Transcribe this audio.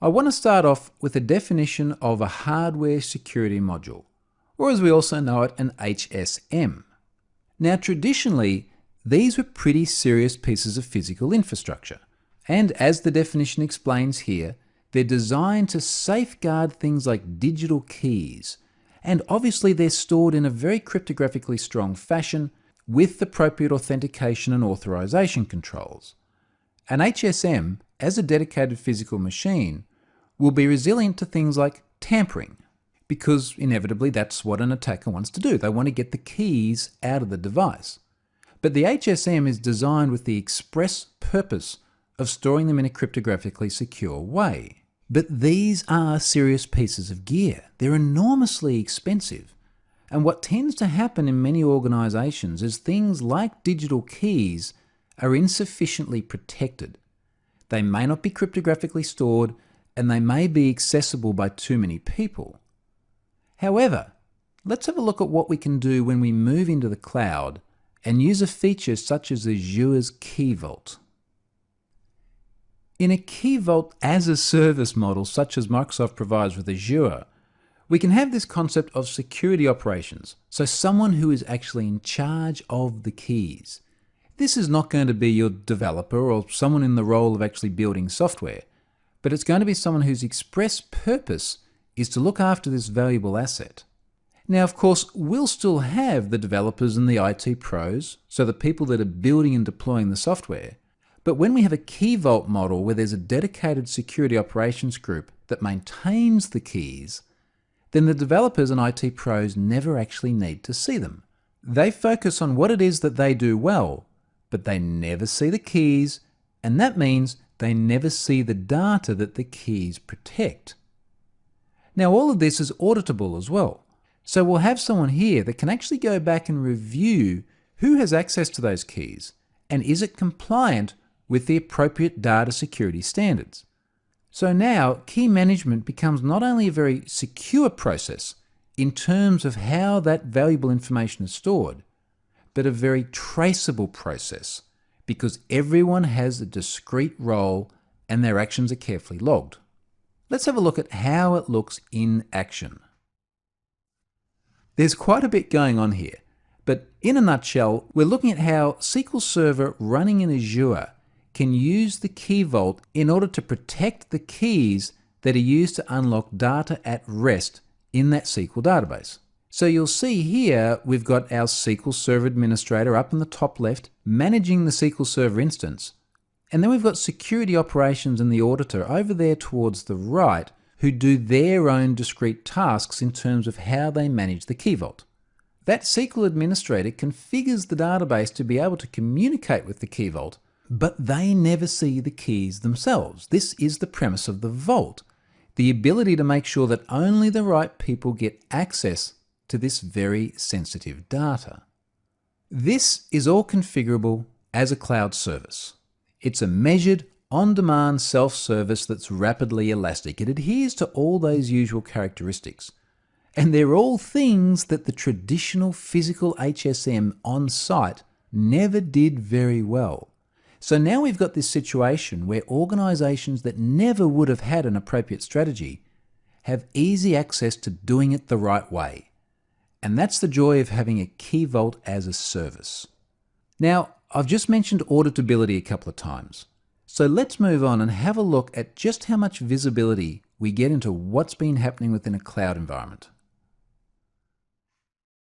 I want to start off with a definition of a hardware security module, or as we also know it, an HSM. Now traditionally, these were pretty serious pieces of physical infrastructure, and as the definition explains here, they're designed to safeguard things like digital keys, and obviously they're stored in a very cryptographically strong fashion with appropriate authentication and authorization controls. An HSM, as a dedicated physical machine, will be resilient to things like tampering, because inevitably that's what an attacker wants to do. They want to get the keys out of the device. But the HSM is designed with the express purpose of storing them in a cryptographically secure way. But these are serious pieces of gear. They're enormously expensive. And what tends to happen in many organizations is things like digital keys are insufficiently protected. They may not be cryptographically stored, and they may be accessible by too many people. However, let's have a look at what we can do when we move into the cloud and use a feature such as Azure's Key Vault. In a Key Vault as a service model such as Microsoft provides with Azure, we can have this concept of security operations, so someone who is actually in charge of the keys. This is not going to be your developer or someone in the role of actually building software, but it's going to be someone whose express purpose is to look after this valuable asset. Now, of course, we'll still have the developers and the IT pros, so the people that are building and deploying the software. But when we have a Key Vault model where there's a dedicated security operations group that maintains the keys, then the developers and IT pros never actually need to see them. They focus on what it is that they do well, but they never see the keys, and that means they never see the data that the keys protect. Now all of this is auditable as well. So we'll have someone here that can actually go back and review who has access to those keys and is it compliant with the appropriate data security standards. So now key management becomes not only a very secure process in terms of how that valuable information is stored, but a very traceable process, because everyone has a discrete role and their actions are carefully logged. Let's have a look at how it looks in action. There's quite a bit going on here, but in a nutshell, we're looking at how SQL Server running in Azure can use the Key Vault in order to protect the keys that are used to unlock data at rest in that SQL database. So you'll see here we've got our SQL Server administrator up in the top left managing the SQL Server instance, and then we've got security operations and the auditor over there towards the right who do their own discrete tasks in terms of how they manage the Key Vault. That SQL administrator configures the database to be able to communicate with the Key Vault, but they never see the keys themselves. This is the premise of the Vault, the ability to make sure that only the right people get access to this very sensitive data. This is all configurable as a cloud service. It's a measured, on-demand self-service that's rapidly elastic. It adheres to all those usual characteristics. And they're all things that the traditional physical HSM on-site never did very well. So now we've got this situation where organizations that never would have had an appropriate strategy have easy access to doing it the right way. And that's the joy of having a Key Vault as a service. Now, I've just mentioned auditability a couple of times. So let's move on and have a look at just how much visibility we get into what's been happening within a cloud environment.